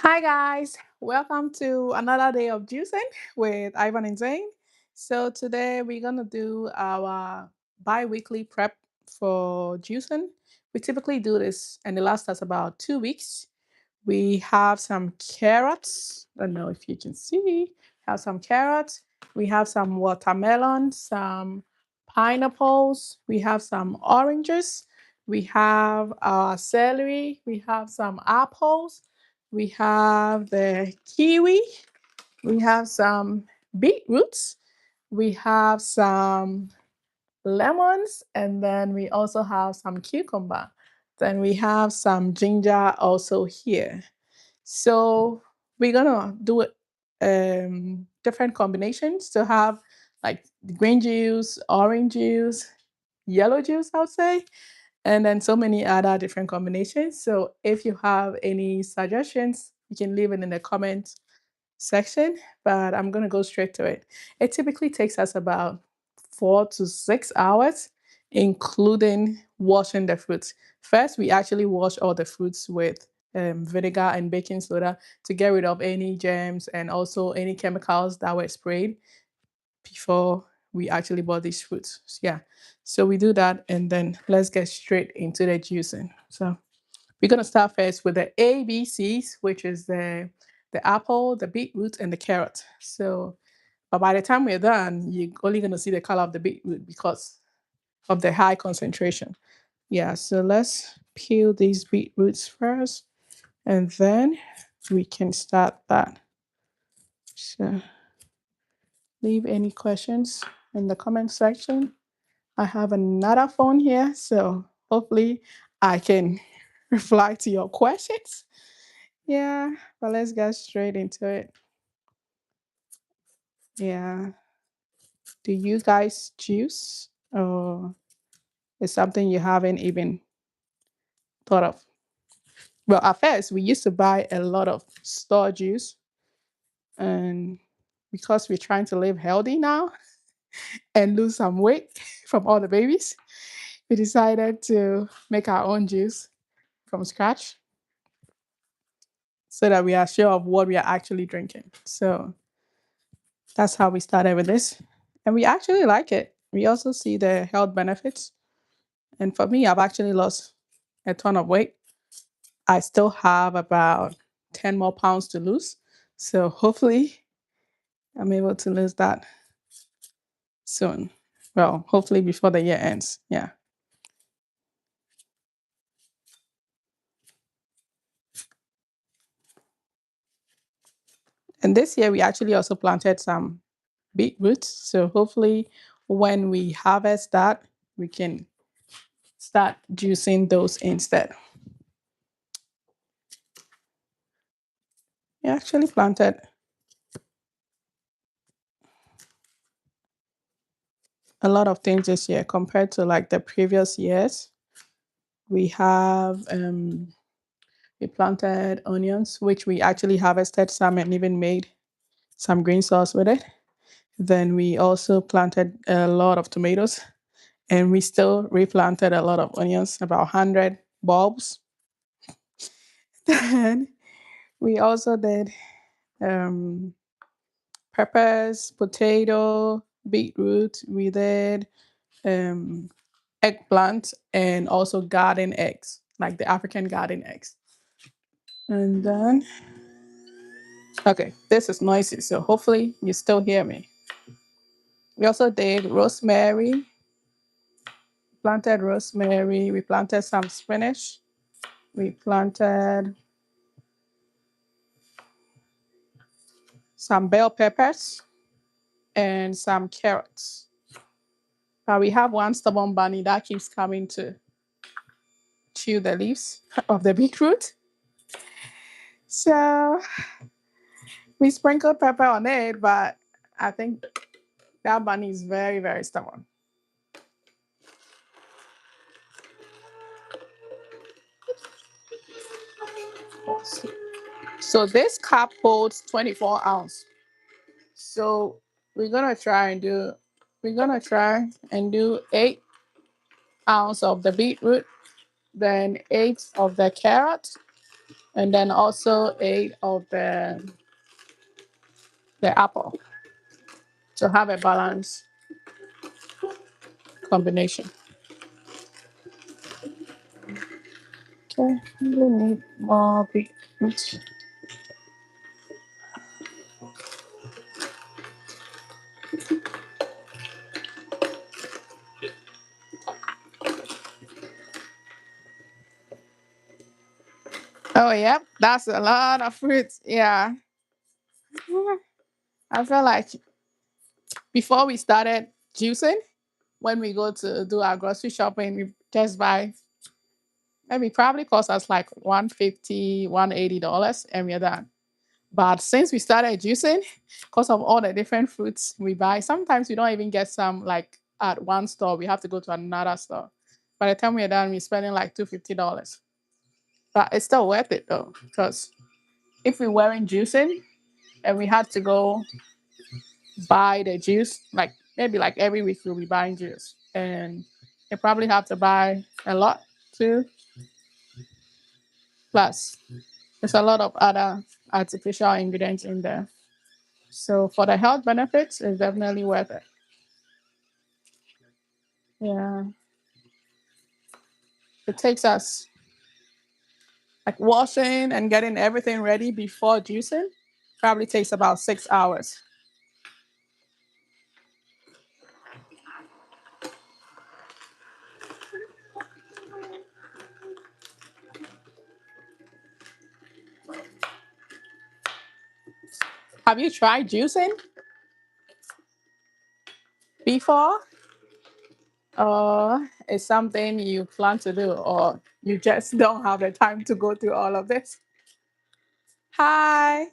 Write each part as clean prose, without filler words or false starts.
Hi guys, welcome to another day of juicing with Ivan and Zane. So today we're gonna do our bi-weekly prep for juicing. We typically do this and it lasts us about 2 weeks. We have some carrots. I don't know if you can see. Have some carrots. We have some watermelon, some pineapples. We have some oranges. We have our celery. We have some apples. We have the kiwi. We have some beetroots. We have some lemons, and then we also have some cucumber. Then we have some ginger also here. So we're gonna do it different combinations to have like green juice, orange juice, yellow juice, I would say, and then so many other different combinations. So if you have any suggestions, you can leave it in the comments section, but I'm going to go straight to it. It typically takes us about 4 to 6 hours, including washing the fruits. First, we actually wash all the fruits with vinegar and baking soda to get rid of any germs and also any chemicals that were sprayed before we actually bought these fruits. Yeah. So we do that and then let's get straight into the juicing. So we're gonna start first with the ABCs, which is the apple, the beetroot, and the carrot. So but by the time we're done, you're only gonna see the color of the beetroot because of the high concentration. Yeah, so let's peel these beetroots first and then we can start that. So leave any questions in the comment section. I have another phone here, so hopefully I can reply to your questions. Yeah, but let's get straight into it. Yeah. Do you guys juice or is something you haven't even thought of? Well, at first, we used to buy a lot of store juice, and because we're trying to live healthy now and lose some weight from all the babies, we decided to make our own juice from scratch so that we are sure of what we are actually drinking. So that's how we started with this. And we actually like it. We also see the health benefits. And for me, I've actually lost a ton of weight. I still have about 10 more pounds to lose. So hopefully I'm able to lose that soon. Well, hopefully before the year ends. Yeah. And this year we actually also planted some beetroots. So hopefully when we harvest that, we can start juicing those instead. We actually planted a lot of things this year compared to like the previous years. We have we planted onions, which we actually harvested some and even made some green sauce with it. Then we also planted a lot of tomatoes and we still replanted a lot of onions, about 100 bulbs. Then we also did um, peppers, potato, beetroot. We did um, eggplant and also garden eggs, like the African garden eggs. And then, okay, this is noisy, so hopefully you still hear me. We also did rosemary, planted rosemary, we planted some spinach, we planted some bell peppers, and some carrots. But we have one stubborn bunny that keeps coming to chew the leaves of the beetroot. So we sprinkled pepper on it, but I think that bunny is very, very stubborn. So this cup holds 24 ounce. So we're gonna try and do we're gonna try and do 8 ounce of the beetroot, then 8 of the carrot, and then also 8 of the apple to have a balanced combination. Okay, we need more beetroot. Oh, yep, that's a lot of fruits. Yeah. I feel like before we started juicing, when we go to do our grocery shopping, we just buy, maybe probably cost us like $150, $180, and we're done. But since we started juicing, because of all the different fruits we buy, sometimes we don't even get some like at one store. We have to go to another store. By the time we're done, we're spending like $250. But it's still worth it though, because if we weren't juicing and we had to go buy the juice, like maybe like every week we'll be buying juice. And you probably have to buy a lot too. Plus, there's a lot of other artificial ingredients in there. So for the health benefits, it's definitely worth it. Yeah. It takes us like washing and getting everything ready before juicing. Probably takes about 6 hours. Have you tried juicing before? Or is something you plan to do, or you just don't have the time to go through all of this? Hi,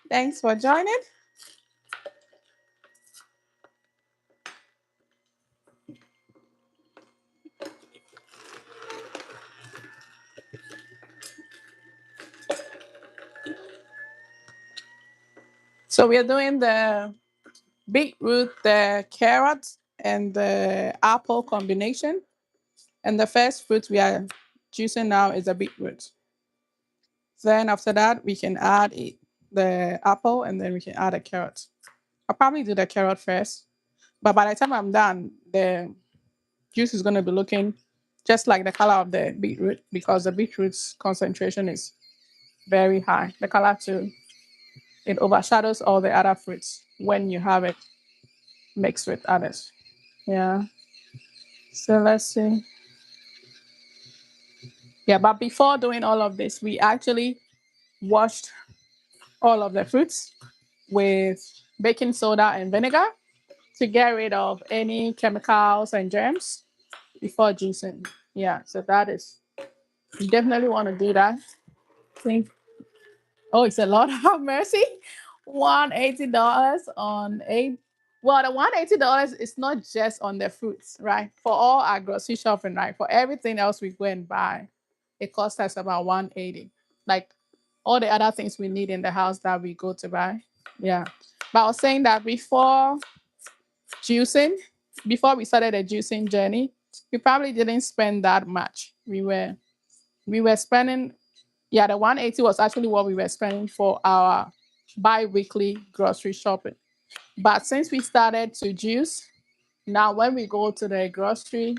thanks for joining. So we're doing the beetroot, the carrot, and the apple combination. And the first fruit we are juicing now is the beetroot. Then after that, we can add the apple, and then we can add a carrot. I'll probably do the carrot first. But by the time I'm done, the juice is going to be looking just like the color of the beetroot, because the beetroot's concentration is very high. The color too, it overshadows all the other fruits when you have it mixed with others. Yeah. So let's see. Yeah, but before doing all of this, we actually washed all of the fruits with baking soda and vinegar to get rid of any chemicals and germs before juicing. Yeah, so that is, you definitely want to do that. Think, oh, it's a lot of mercy. $180 on eight. Well, the $180 is not just on the fruits, right? For all our grocery shopping, right? For everything else we go and buy, it costs us about 180. Like all the other things we need in the house that we go to buy. Yeah. But I was saying that juicing, before we started the juicing journey, we probably didn't spend that much. We were spending, yeah, the 180 was actually what we were spending for our bi-weekly grocery shopping. But since we started to juice, now when we go to the grocery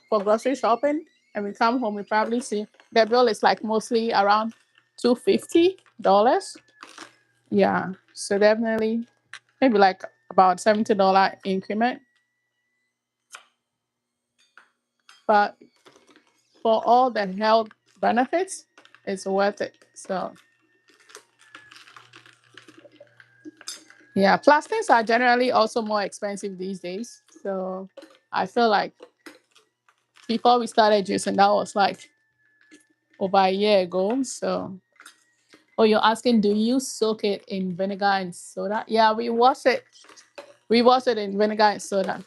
for grocery shopping and we come home, we probably see the bill is like mostly around $250. Yeah. So definitely maybe like about $70 increment. But for all the health benefits, it's worth it. So yeah, plastics are generally also more expensive these days. So I feel like before we started juicing, that was like over a year ago. So, oh, you're asking, do you soak it in vinegar and soda? Yeah, we wash it. We wash it in vinegar and soda,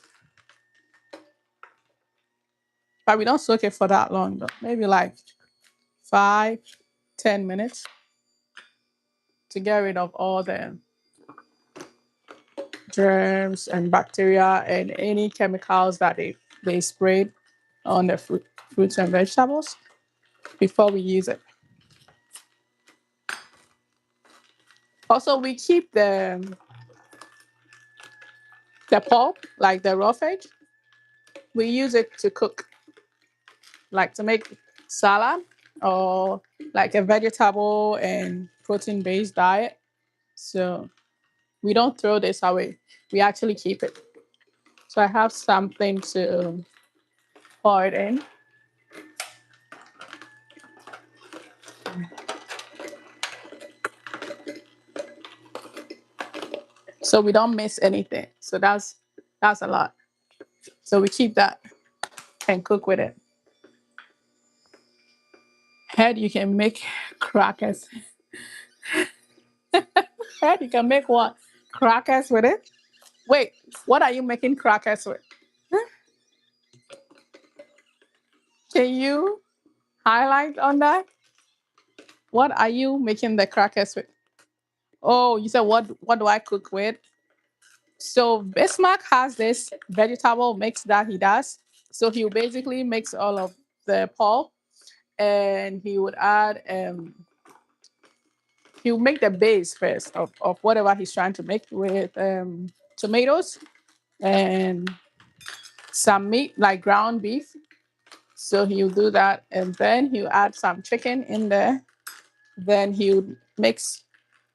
but we don't soak it for that long though. Maybe like 5, 10 minutes to get rid of all the germs and bacteria and any chemicals that they sprayed on the fruits and vegetables before we use it. Also, we keep the pulp, like the raw veg. We use it to cook, like to make salad or like a vegetable and protein based diet. So we don't throw this away. We actually keep it. So I have something to pour it in. So we don't miss anything. So that's a lot. So we keep that and cook with it. Head, you can make crackers. Head, you can make what? Crackers with it? Wait, what are you making crackers with? Can you highlight on that? What are you making the crackers with? Oh, you said what do I cook with? So Bismarck has this vegetable mix that he does. So he basically mix all of the pulp and he would add he'll make the base first of whatever he's trying to make with tomatoes and some meat like ground beef. So he'll do that and then he'll add some chicken in there. Then he'll mix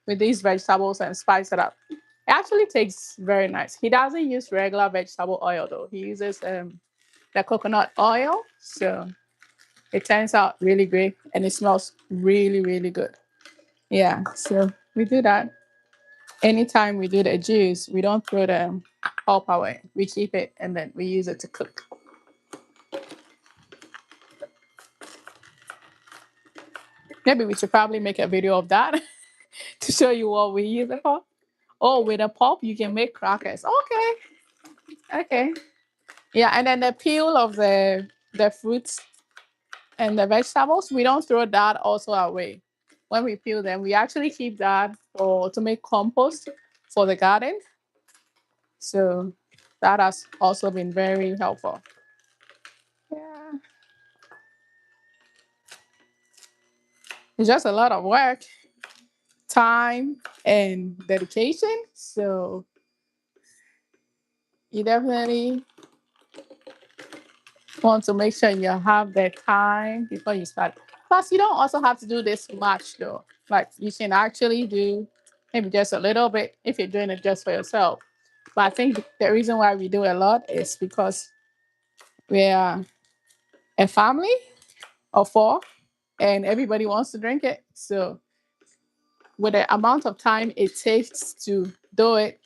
with these vegetables and spice it up. It actually tastes very nice. He doesn't use regular vegetable oil though. He uses the coconut oil. So it turns out really great and it smells really, really good. Yeah. So we do that. Anytime we do the juice, we don't throw the pulp away. We keep it and then we use it to cook. Maybe we should probably make a video of that to show you what we use it for. Oh, with a pulp, you can make crackers. Okay. Okay. Yeah, and then the peel of the fruits and the vegetables, we don't throw that also away. When we peel them, we actually keep that for to make compost for the garden. So that has also been very helpful. Yeah. It's just a lot of work, time, and dedication. So you definitely want to make sure you have the time before you start. Plus, you don't also have to do this much though. Like you can actually do maybe just a little bit if you're doing it just for yourself. But I think the reason why we do a lot is because we are a family of four and everybody wants to drink it. So with the amount of time it takes to do it,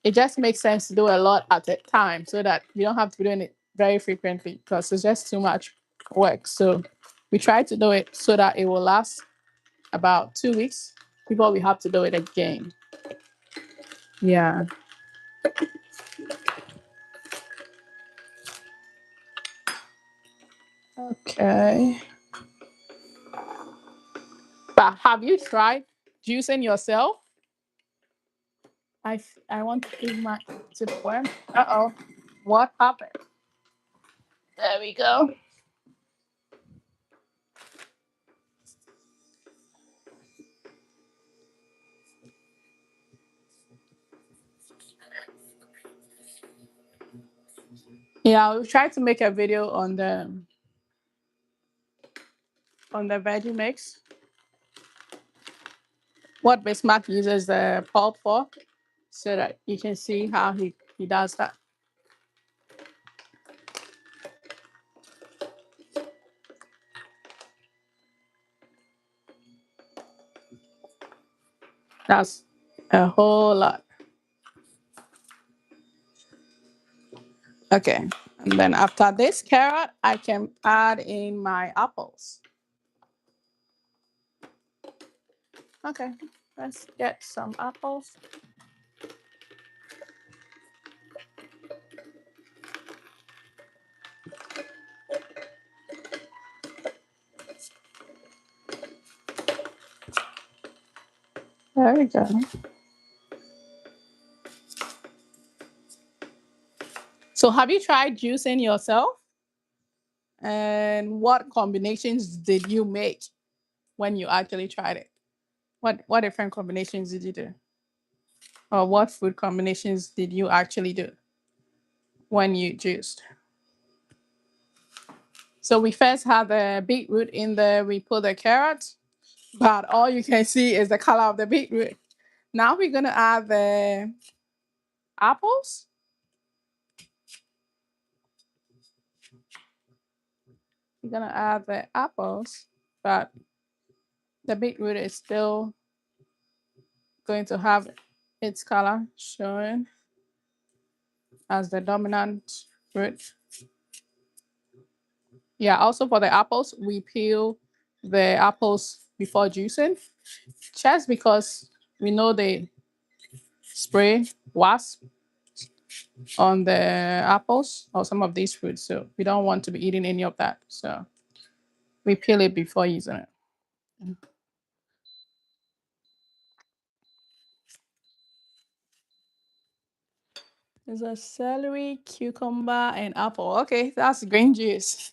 it just makes sense to do a lot at a time so that you don't have to be doing it very frequently because it's just too much work. So we try to do it so that it will last about 2 weeks before we have to do it again. Yeah. Okay. But have you tried juicing yourself? I want to eat my tip worm. Uh-oh. What happened? There we go. Yeah, I'll try to make a video on the veggie mix. What Bismarck uses the pulp for, so that you can see how he does that. That's a whole lot. Okay. And then after this carrot, I can add in my apples. Okay. Let's get some apples. There we go. So have you tried juicing yourself? And what combinations did you make when you actually tried it? What different combinations did you do? Or what food combinations did you actually do when you juiced? So we first had the beetroot in there, we put the carrot, but all you can see is the color of the beetroot. Now we're gonna add the apples. We're gonna add the apples, but the beetroot is still going to have its color showing as the dominant root. Yeah, also for the apples, we peel the apples before juicing, just because we know they spray wasp on the apples or some of these fruits. So we don't want to be eating any of that. So we peel it before using it. There's a celery, cucumber, and apple. Okay, that's green juice.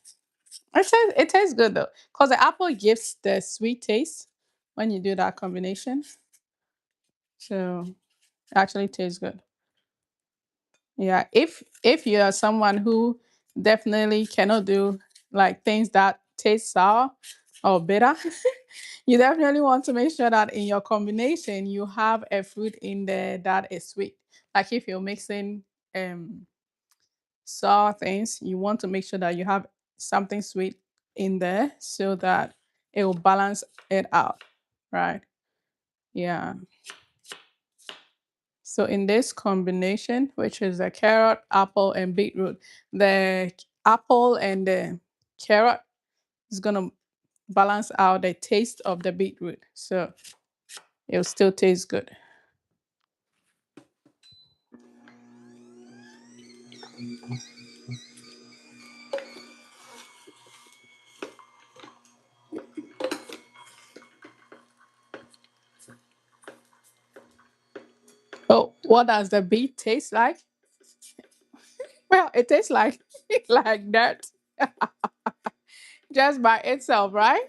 It tastes good though, because the apple gives the sweet taste when you do that combination. So it actually tastes good. Yeah, if you are someone who definitely cannot do like things that taste sour or bitter, you definitely want to make sure that in your combination you have a fruit in there that is sweet. Like if you're mixing um sour things, you want to make sure that you have something sweet in there so that it will balance it out, right? Yeah. So in this combination, which is the carrot, apple, and beetroot, the apple and the carrot is gonna balance out the taste of the beetroot. So it'll still taste good. Oh, what does the beet taste like? Well, it tastes like like dirt just by itself, right?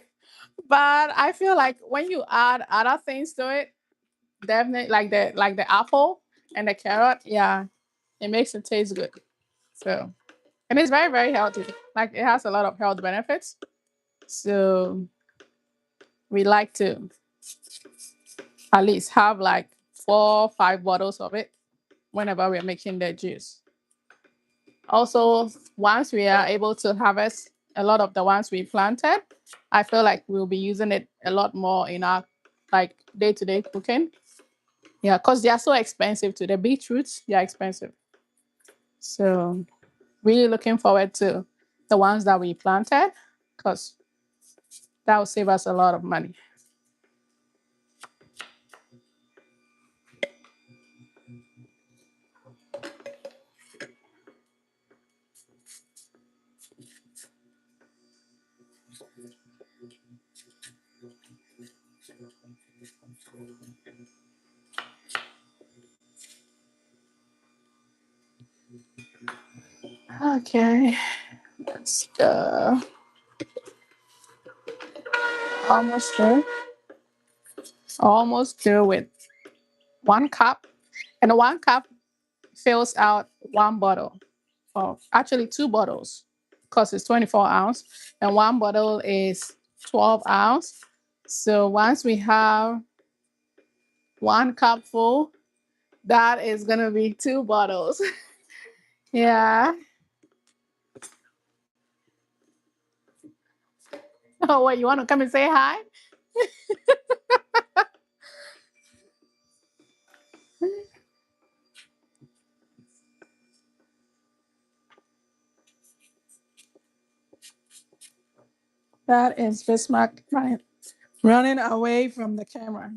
But I feel like when you add other things to it, definitely like the apple and the carrot, yeah, it makes it taste good. So and it's very, very healthy. Like it has a lot of health benefits. So we like to at least have like 4 or 5 bottles of it whenever we're making the juice. Also, once we are able to harvest a lot of the ones we planted, I feel like we'll be using it a lot more in our like day-to-day cooking. Yeah, because they are so expensive too. The beetroots, they are expensive. So really looking forward to the ones that we planted because that will save us a lot of money. Okay, let's go. Almost there. Almost there with 1 cup. And 1 cup fills out 1 bottle. Or actually 2 bottles because it's 24 ounce. And 1 bottle is 12 ounce. So once we have 1 cup full, that is gonna be 2 bottles. Yeah. Oh, what, you want to come and say hi? That is Bismarck running away from the camera.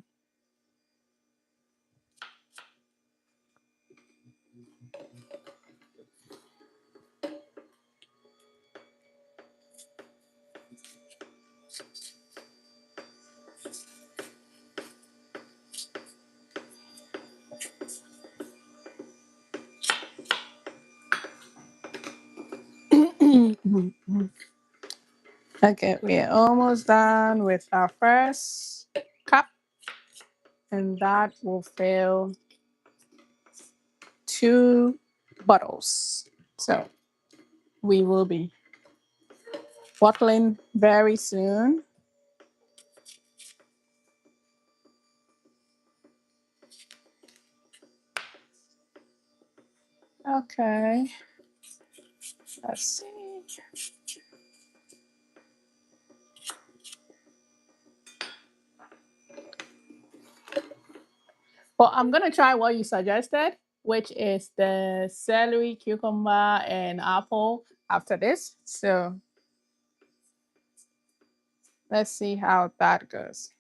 Okay, we're almost done with our first cup. and that will fill 2 bottles. So we will be bottling very soon. Okay, let's see. Well, I'm gonna try what you suggested, which is the celery, cucumber, and apple after this. So let's see how that goes.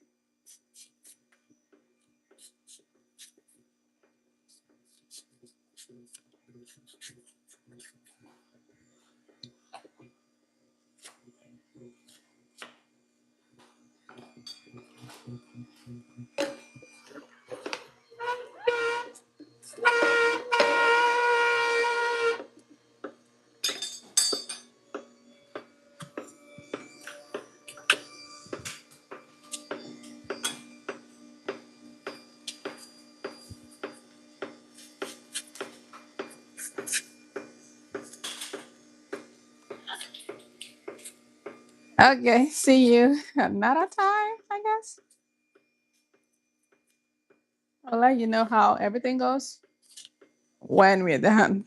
Okay, see you another time, I guess. I'll let you know how everything goes when we're done.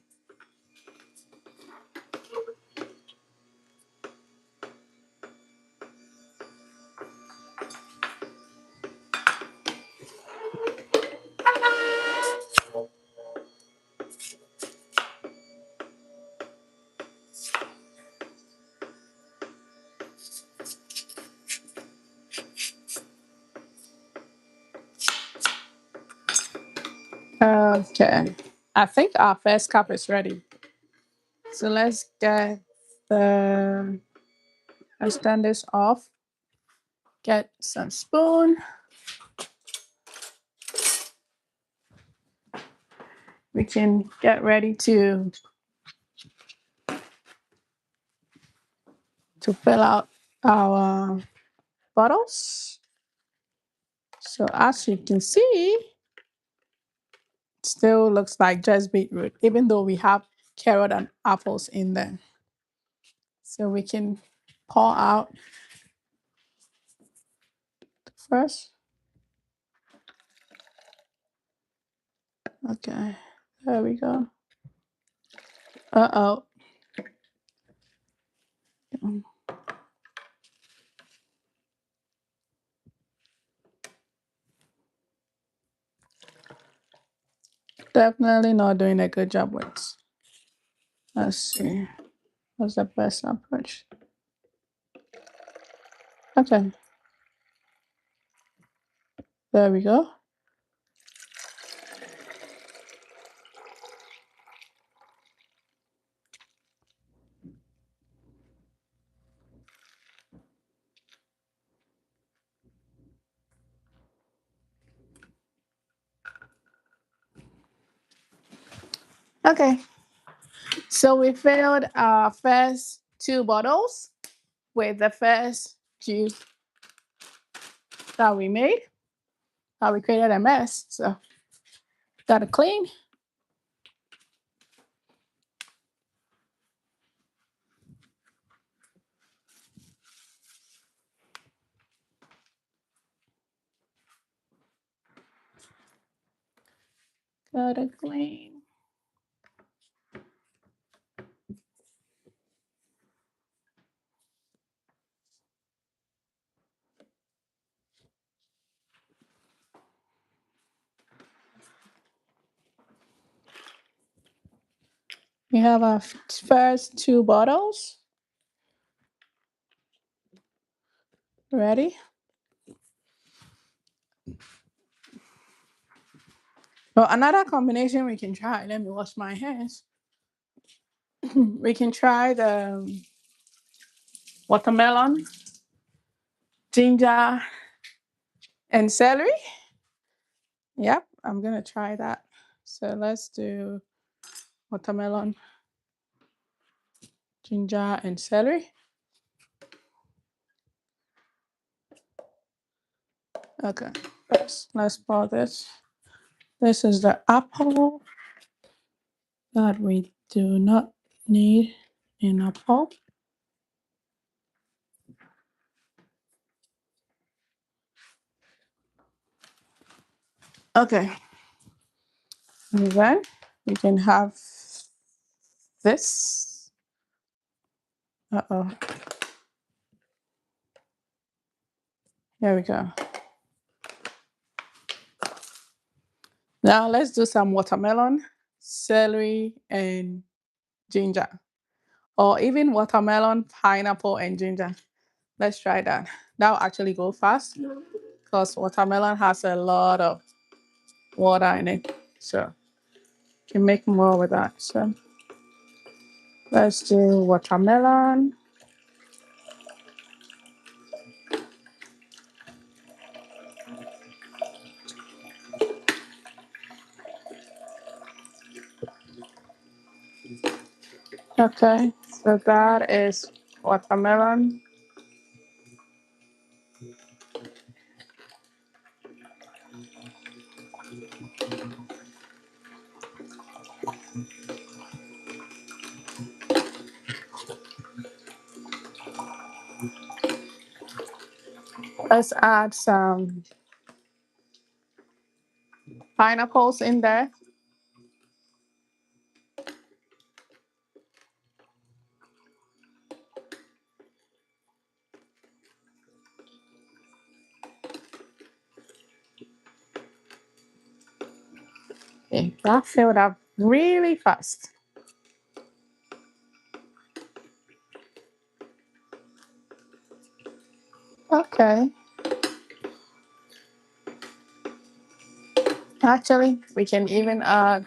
Okay, I think our first cup is ready. So let's turn this off. Get some spoon. We can get ready to fill out our bottles. So as you can see, it still looks like just beetroot, even though we have carrot and apples in there. So we can pour out first. Okay, there we go. Uh-oh. Definitely not doing a good job with. Let's see. What's the best approach? Okay, there we go. Okay, so we filled our first 2 bottles with the first juice that we made. We created a mess, so gotta clean. Gotta clean. We have our first 2 bottles ready. Well, another combination we can try. Let me wash my hands. We can try the watermelon, ginger, and celery. Yep, I'm gonna try that. So let's do watermelon, ginger, and celery. Okay. First, let's pour this. This is the apple that we do not need in a pulp. Okay, and then we can have this. Uh-oh. Here we go. Now let's do some watermelon, celery, and ginger. Or even watermelon, pineapple, and ginger. Let's try that. That'll actually go fast because watermelon has a lot of water in it. So you can make more with that. So let's do watermelon. Okay, so that is watermelon. Let's add some pineapples in there. Okay, that filled up really fast. Okay. Actually, we can even add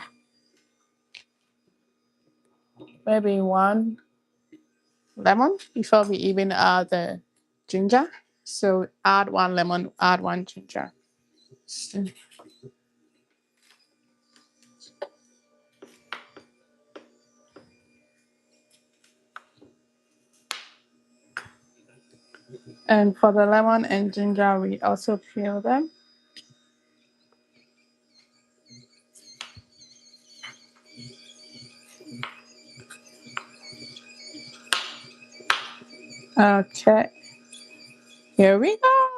maybe one lemon before we even add the ginger. So add one lemon, add one ginger. And for the lemon and ginger, we also peel them. Okay, here we go.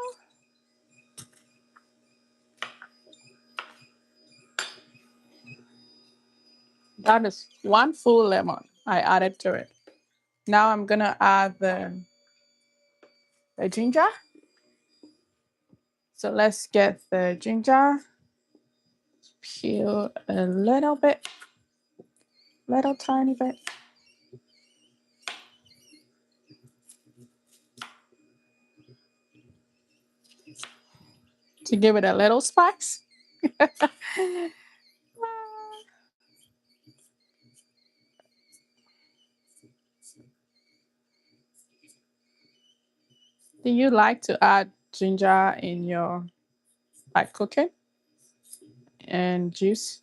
That is one full lemon I added to it. Now I'm gonna add the ginger. So let's get the ginger peeled a little bit, little tiny bit. To give it a little spice. Do you like to add ginger in your like cooking and juice?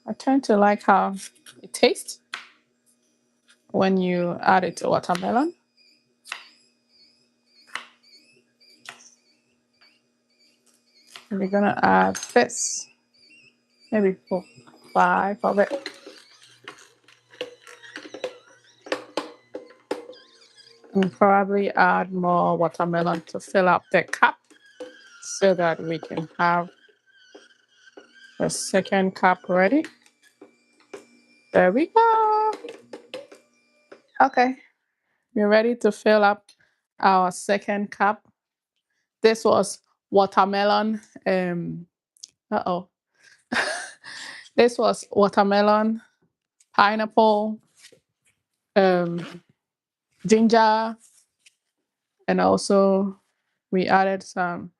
I tend to like how it tastes when you add it to watermelon. And we're gonna add this, maybe 5 of it. And probably add more watermelon to fill up the cup so that we can have the second cup ready. There we go. Okay, we're ready to fill up our second cup. This was watermelon. Uh-oh. This was watermelon, pineapple, um, ginger, and also we added some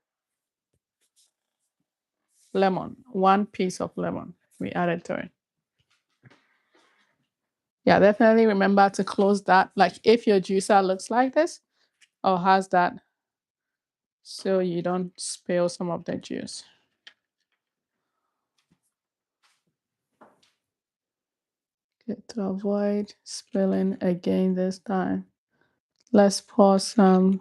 lemon, one piece of lemon we added to it. Yeah, definitely remember to close that. Like if your juicer looks like this or has that, so you don't spill some of the juice. Good, to avoid spilling again this time. Let's pour some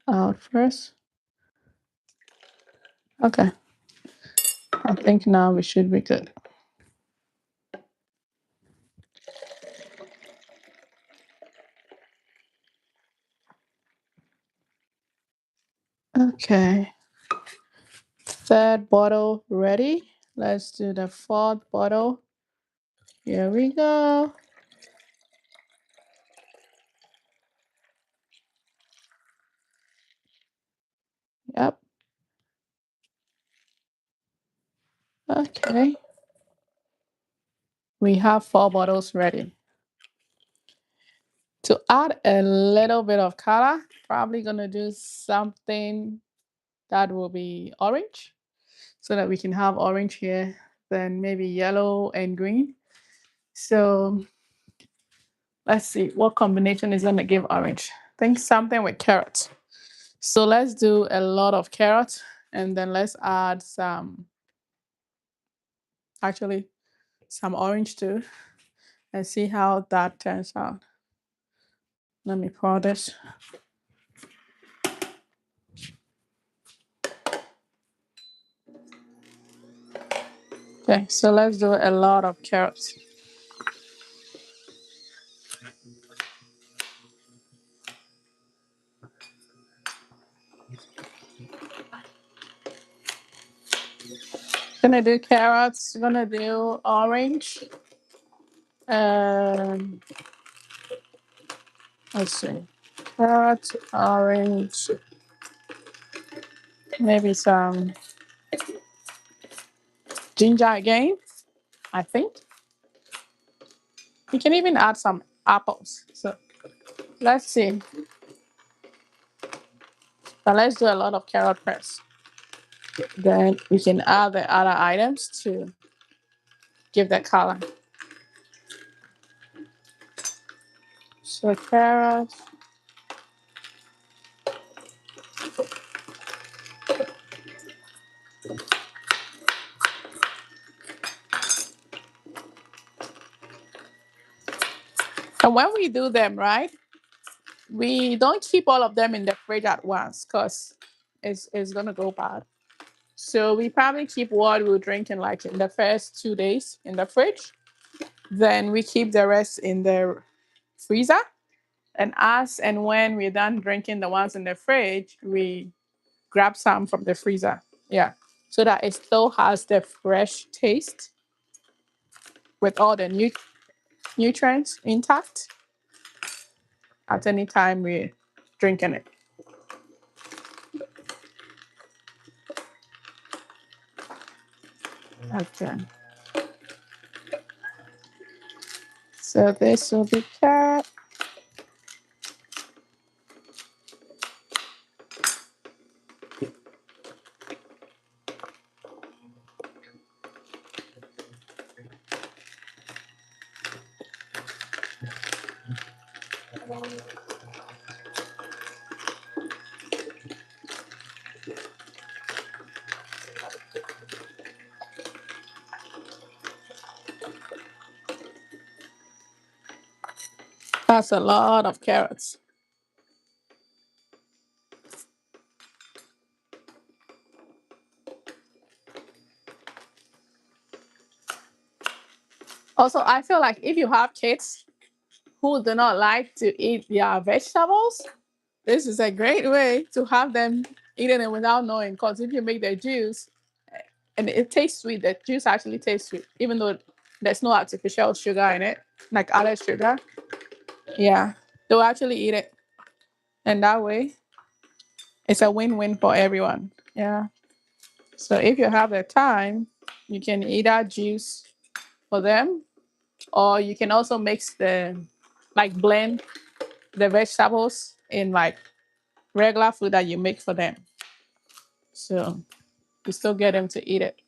out first. Okay. I think now we should be good. Okay. Third bottle ready. Let's do the fourth bottle. Here we go. Yep. Okay. We have 4 bottles ready. To add a little bit of color, probably gonna do something that will be orange so that we can have orange here, then maybe yellow and green. So let's see what combination is gonna give orange. Think something with carrots. So let's do a lot of carrots and then let's add actually some orange too and see how that turns out. Let me pour this. Okay, so let's do a lot of carrots. Gonna do carrots, gonna do orange. Um, let's see. Carrots, orange, maybe some ginger again, I think. You can even add some apples. So let's see. But let's do a lot of carrot first. Then we can add the other items to give that color. So carrots. And when we do them, right, we don't keep all of them in the fridge at once because it's gonna go bad. So we probably keep what we're drinking like in the first 2 days in the fridge. Then we keep the rest in the freezer. And as and when we're done drinking the ones in the fridge, we grab some from the freezer. Yeah. So that it still has the fresh taste with all the nutrients intact at any time we're drinking it. Okay. So this will be carrot. That's a lot of carrots. Also, I feel like if you have kids who do not like to eat their vegetables, this is a great way to have them eating it without knowing. Because if you make their juice and it tastes sweet, the juice actually tastes sweet, even though there's no artificial sugar in it, like added sugar. Yeah, they'll actually eat it. And that way, it's a win win for everyone. Yeah. So if you have the time, you can either juice for them, or you can also mix like blend the vegetables in like regular food that you make for them. So you still get them to eat it.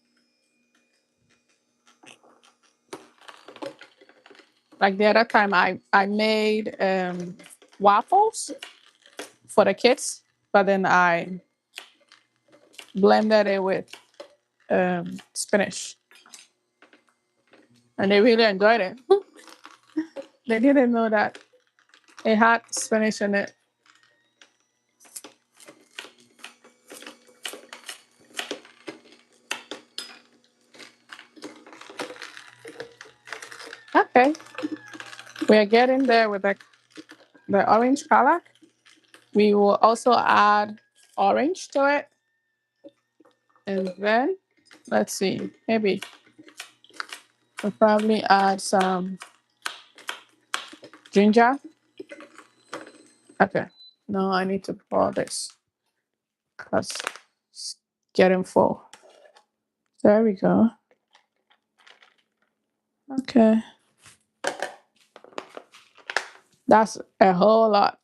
Like the other time, I made waffles for the kids, but then I blended it with spinach, and they really enjoyed it. They didn't know that it had spinach in it. Okay, we're getting there with the orange color. We will also add orange to it. And then, let's see, maybe we'll probably add some ginger. Okay, no, I need to pour this because it's getting full. There we go. Okay, that's a whole lot.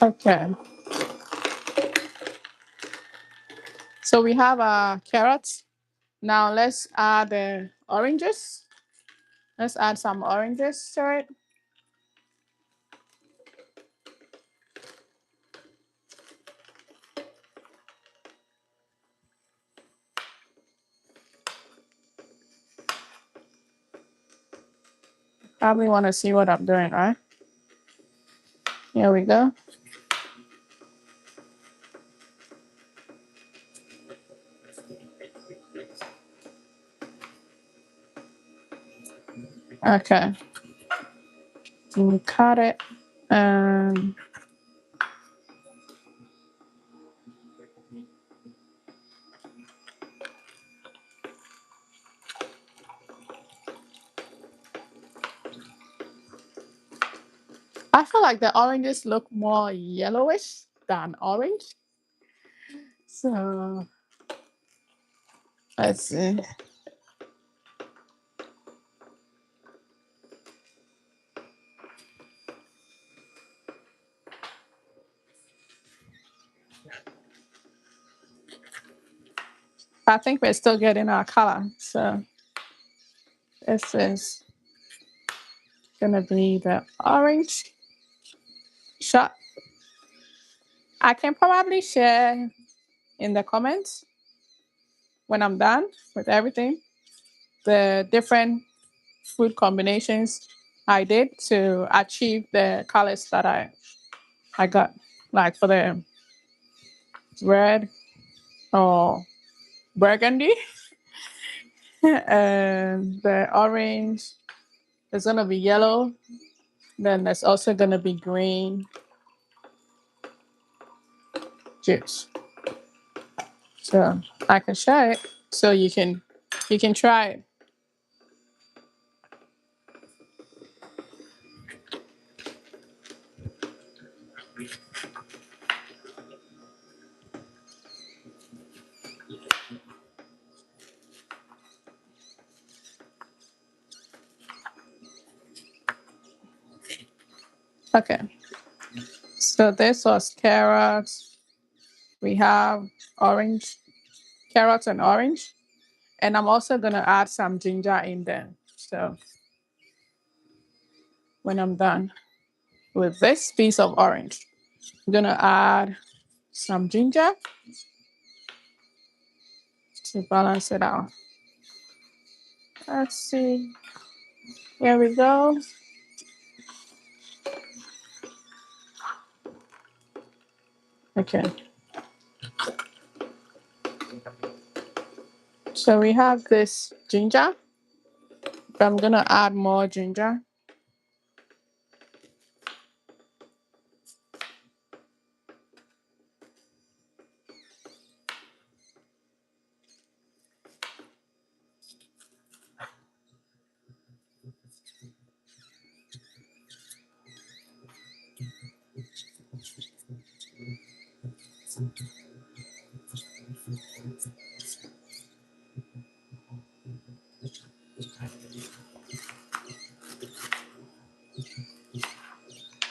Okay, so we have carrots. Now let's add the oranges. Let's add some oranges to it. Probably want to see what I'm doing, right? Here we go. Okay. Cut it. And I feel like the oranges look more yellowish than orange. So let's see. I think we're still getting our color. So this is gonna be the orange shot. I can probably share in the comments when I'm done with everything the different food combinations I did to achieve the colors that I got. Like for the red or burgundy and the orange is gonna be yellow. Then there's also gonna be green juice. So I can share it so you can try it. Okay. So this was carrots. We have orange, carrots and orange. And I'm also gonna add some ginger in there. So when I'm done with this piece of orange, I'm gonna add some ginger to balance it out. Let's see. Here we go. Okay. So we have this ginger. I'm gonna add more ginger.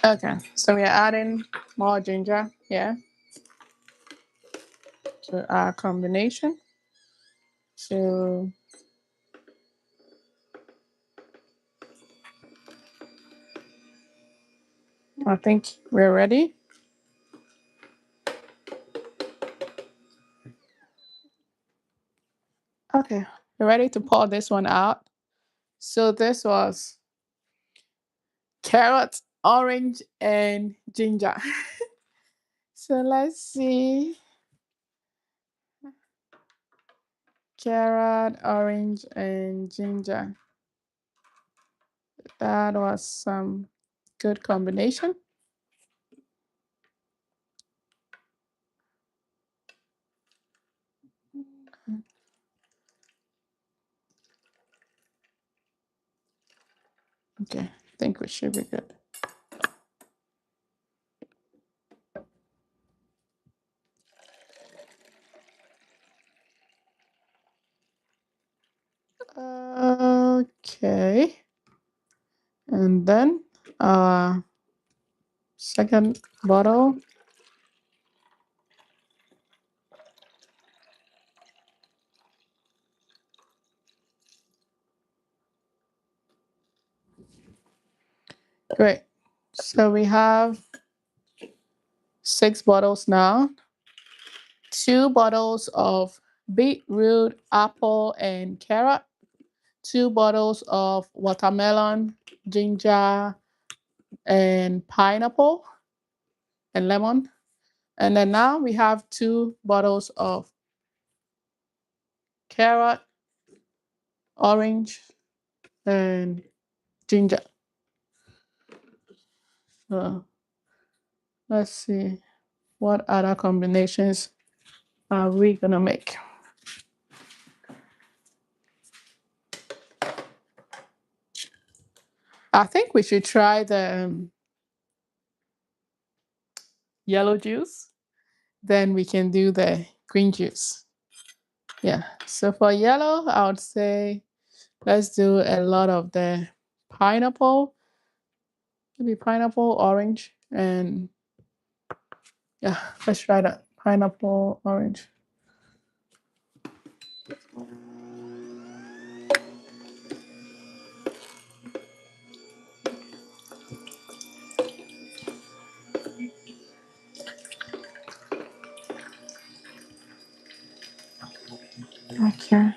Okay, so we're adding more ginger here to our combination. So I think we're ready. Okay, we're ready to pour this one out. So this was carrot, orange, and ginger. So let's see. Carrot, orange, and ginger. That was some good combination. Okay, I think we should be good. Okay, and then second bottle. Great. So we have 6 bottles now. 2 bottles of beetroot, apple, and carrot. 2 bottles of watermelon, ginger, and pineapple and lemon. And then now we have 2 bottles of carrot, orange, and ginger. So let's see what other combinations are we gonna make. I think we should try the yellow juice. Then we can do the green juice. Yeah. So for yellow, I would say let's do a lot of the pineapple, maybe pineapple, orange, and yeah, let's try that pineapple, orange. Okay.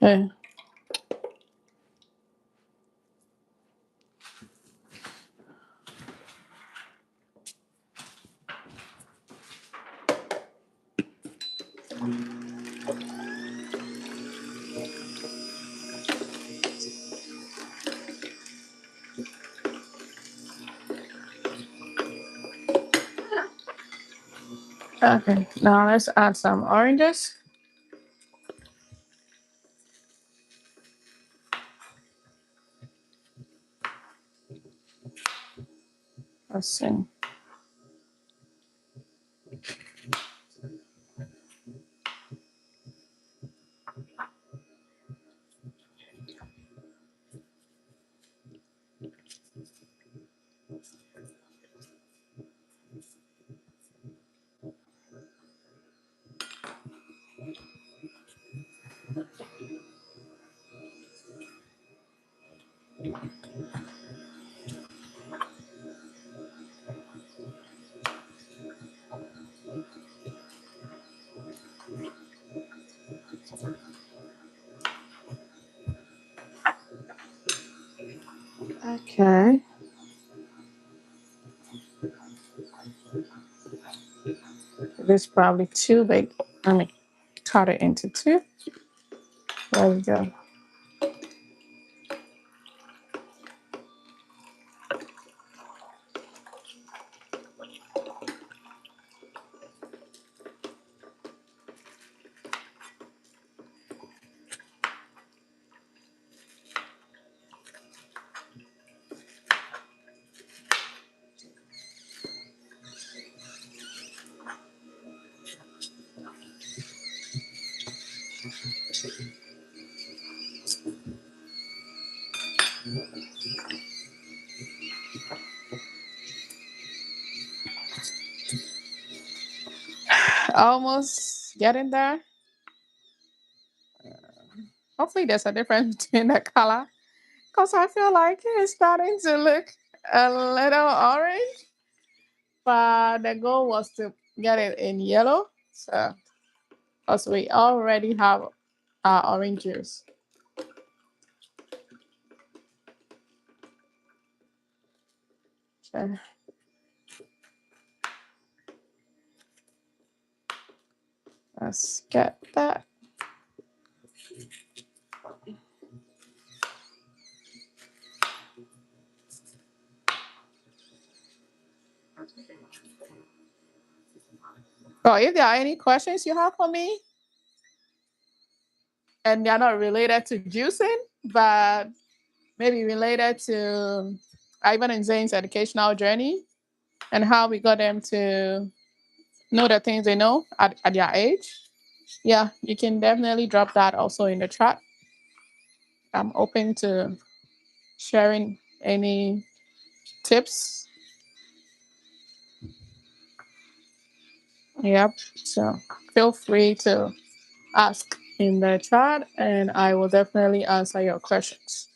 Okay. Okay. Now let's add some oranges. Let's see. Okay. This is probably too big. Let me cut it into 2. There we go. almost getting there. Hopefully, there's a difference between the color because I feel like it's starting to look a little orange. But the goal was to get it in yellow. So, because we already have our orange juice. So, let's get that. So, if there are any questions you have for me, and they're not related to juicing, but maybe related to Ivan and Zane's educational journey and how we got them to know the things they know at their age, yeah, you can definitely drop that also in the chat. I'm open to sharing any tips. Yep. So feel free to ask in the chat and I will definitely answer your questions.